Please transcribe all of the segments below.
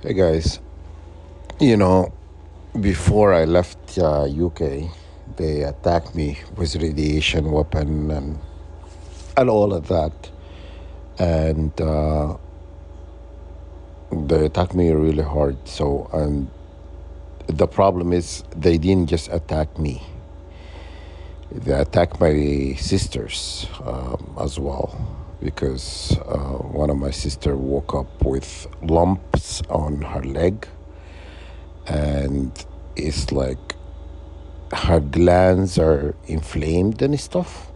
Hey guys, you know, before I left UK, they attacked me with radiation weapon and all of that, and they attacked me really hard. So, and the problem is they didn't just attack me; they attacked my sisters as well, because one of my sister woke up with lumps on her leg, and it's like her glands are inflamed and stuff,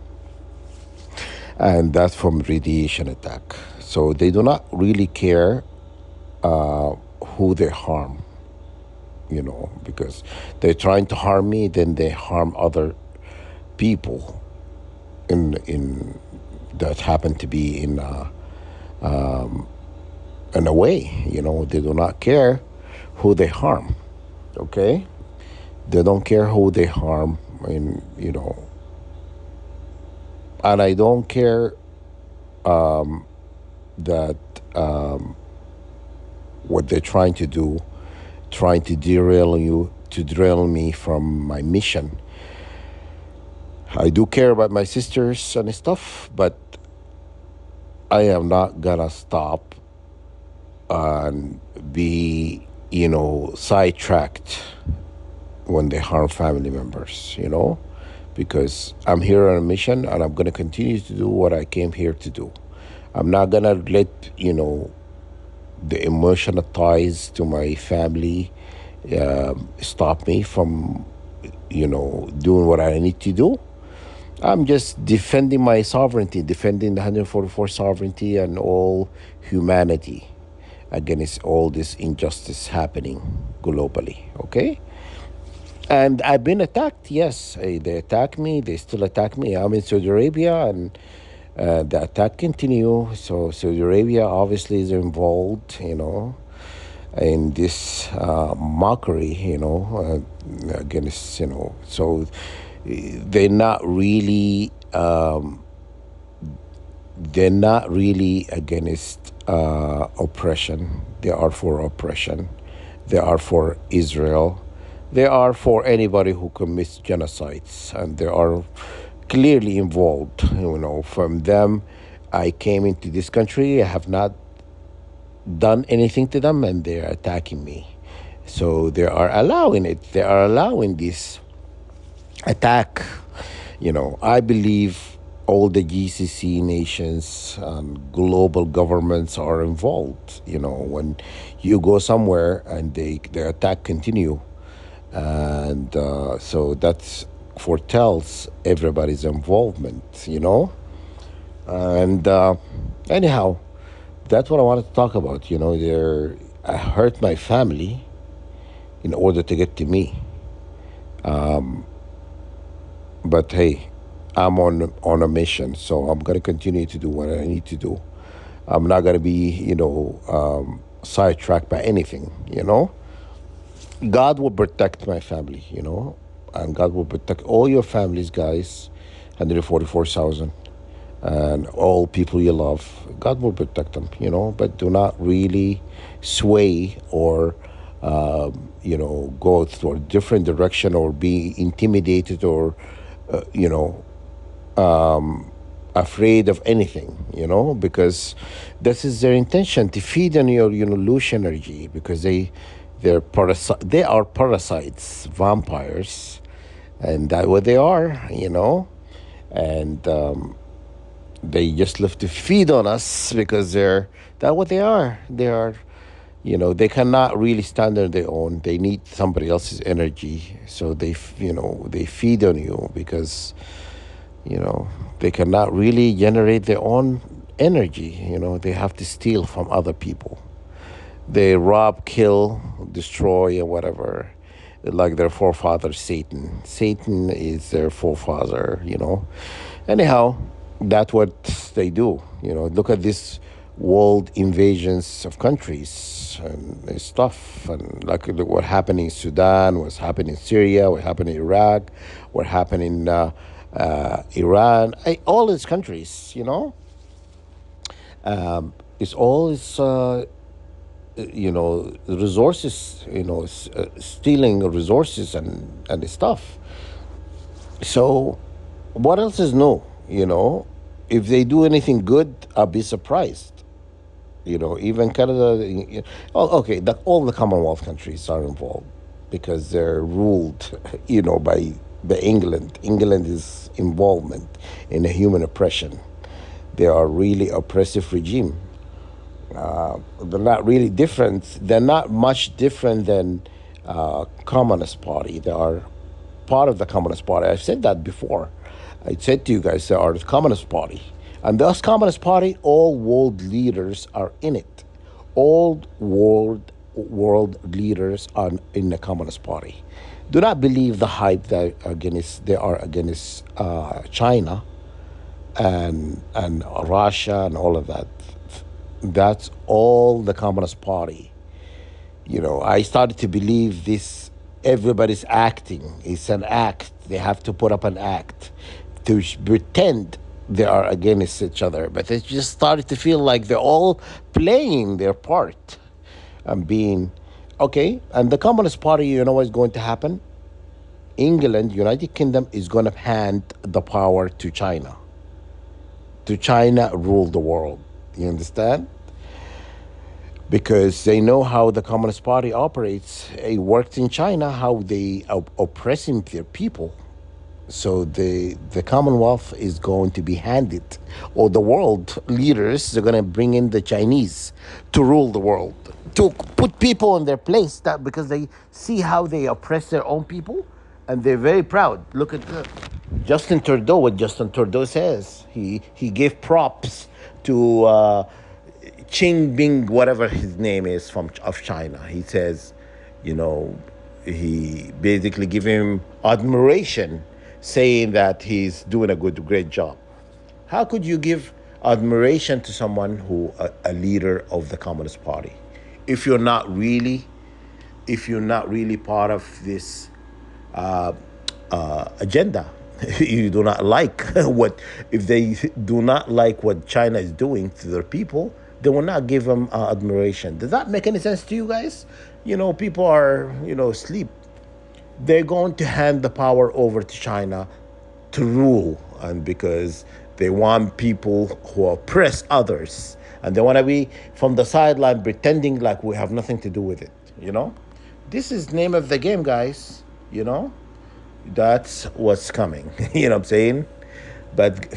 and that's from radiation attack. So they do not really care who they harm, because they're trying to harm me, then they harm other people in that happen to be in a way. They do not care who they harm. Okay, they don't care who they harm, and I don't care that what they're trying to do, trying to derail you, to derail me from my mission. I do care about my sisters and stuff, but I am not gonna stop and be, sidetracked when they harm family members, because I'm here on a mission and I'm gonna continue to do what I came here to do. I'm not gonna let, the emotional ties to my family stop me from, doing what I need to do. I'm just defending my sovereignty, defending the 144 sovereignty and all humanity against all this injustice happening globally. Okay, and I've been attacked. Yes, they attack me. They still attack me. I'm in Saudi Arabia, and the attack continue. So Saudi Arabia obviously is involved, in this mockery, against, so they're not really, they're not really against oppression. They are for oppression. They are for Israel. They are for anybody who commits genocides, and they are clearly involved. From them, I came into this country. I have not done anything to them, and they're attacking me. So they are allowing it. They are allowing this attack. I believe all the GCC nations and global governments are involved. When you go somewhere and their attack continue, and so that foretells everybody's involvement. And anyhow, that's what I wanted to talk about. I hurt my family in order to get to me. But hey, I'm on a mission, so I'm gonna continue to do what I need to do. I'm not gonna be, sidetracked by anything. God will protect my family. And God will protect all your families, guys. 144,000 and all people you love. God will protect them. But do not really sway or go to a different direction or be intimidated or uh, you know afraid of anything, because this is their intention to feed on your, loose energy, because they are parasites, vampires, and that's what they are, and they just love to feed on us because that's what they are. They are, they cannot really stand on their own. They need somebody else's energy, so they feed on you because you know they cannot really generate their own energy. They have to steal from other people. They rob, kill, destroy, and whatever, like their forefather Satan is their forefather. Anyhow, that's what they do. Look at this world invasions of countries and stuff, and like look what happened in Sudan, what's happened in Syria, what happened in Iraq, what happened in Iran. All these countries, it's all is resources, stealing resources and stuff. So, what else is new? If they do anything good, I'll be surprised. Even Canada. Oh, okay, all the Commonwealth countries are involved because they're ruled, by England. England is involvement in a human oppression. They are really oppressive regime. They're not really different. They're not much different than Communist Party. They are part of the Communist Party. I've said that before. I said to you guys, they are the Communist Party. And this Communist Party, all world leaders are in it. All world leaders are in the Communist Party. Do not believe the hype that they are against China and Russia and all of that. That's all the Communist Party. I started to believe this. Everybody's acting. It's an act. They have to put up an act to pretend they are against each other. But it just started to feel like they're all playing their part and being okay. And the Communist Party, you know what's going to happen? England, United Kingdom, is going to hand the power to China. To China rule the world. You understand? Because they know how the Communist Party operates. It worked in China, how they oppressing their people. So the Commonwealth is going to be handed, or the world leaders are going to bring in the Chinese to rule the world, to put people in their place. That because they see how they oppress their own people, and they're very proud. Look at Justin Trudeau. What Justin Trudeau says, he gave props to Qing Bing, whatever his name is of China. He says, you know, he basically give him admiration, saying that he's doing great job. How could you give admiration to someone a leader of the Communist Party, if you're not really, part of this agenda? You do not like what if they do not like what China is doing to their people, they will not give them admiration. Does that make any sense to you guys? People are asleep. They're going to hand the power over to China to rule, and because they want people who oppress others, and they want to be from the sideline pretending like we have nothing to do with it. This is name of the game, guys. That's what's coming. You know what I'm saying? But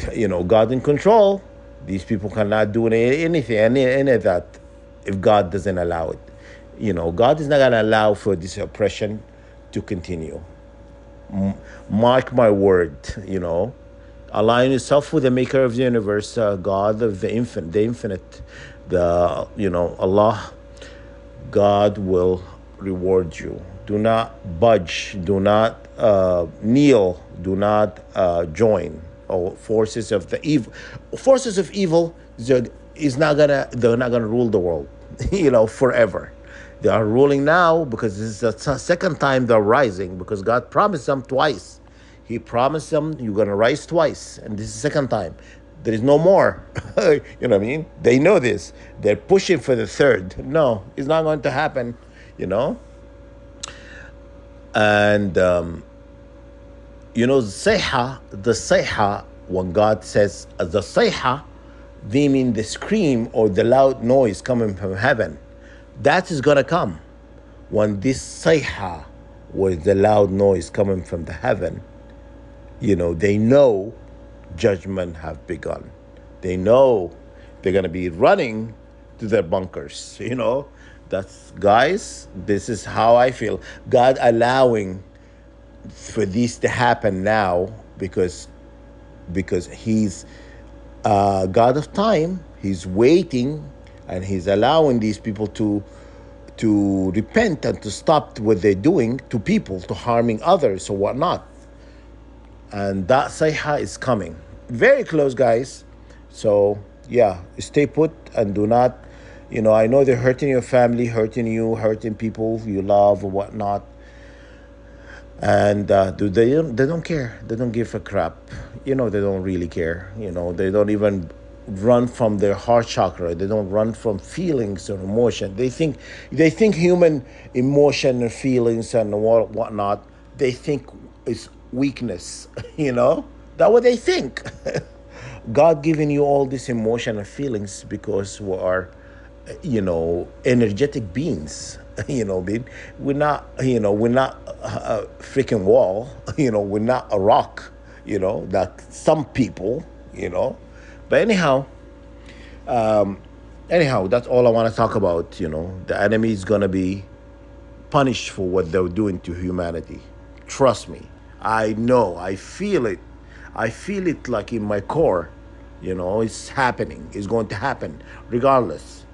God in control. These people cannot do anything, any of that, if God doesn't allow it. God is not going to allow for this oppression to continue. Mark my word. Align yourself with the Maker of the universe, God of the infinite, Allah. God will reward you. Do not budge. Do not kneel. Do not join. Or forces of evil. They're not gonna rule the world, forever. They are ruling now because this is the second time they're rising, because God promised them twice. He promised them you're gonna rise twice, and this is the second time. There is no more. You know what I mean? They know this. They're pushing for the third. No, it's not going to happen. And the sayha, when God says the sayha, they mean the scream or the loud noise coming from heaven. That is going to come. When this sayha, was the loud noise coming from the heaven, they know judgment have begun. They know they're going to be running to their bunkers. That's, guys, this is how I feel. God allowing for this to happen now because he's God of time. He's waiting, and he's allowing these people to repent and to stop what they're doing to people, to harming others or whatnot. And that sayha is coming very close, guys. So yeah, stay put and do not, I know they're hurting your family, hurting you, hurting people you love or whatnot. And they don't care. They don't give a crap. They don't really care. They don't even run from their heart chakra. They don't run from feelings or emotion. They think human emotion and feelings and whatnot. They think is weakness. That's what they think. God giving you all this emotion and feelings because we are, energetic beings. We're not a freaking wall. We're not a rock. That some people. But anyhow, that's all I want to talk about. The enemy is gonna be punished for what they're doing to humanity. Trust me. I know. I feel it. I feel it like in my core. It's happening. It's going to happen regardless.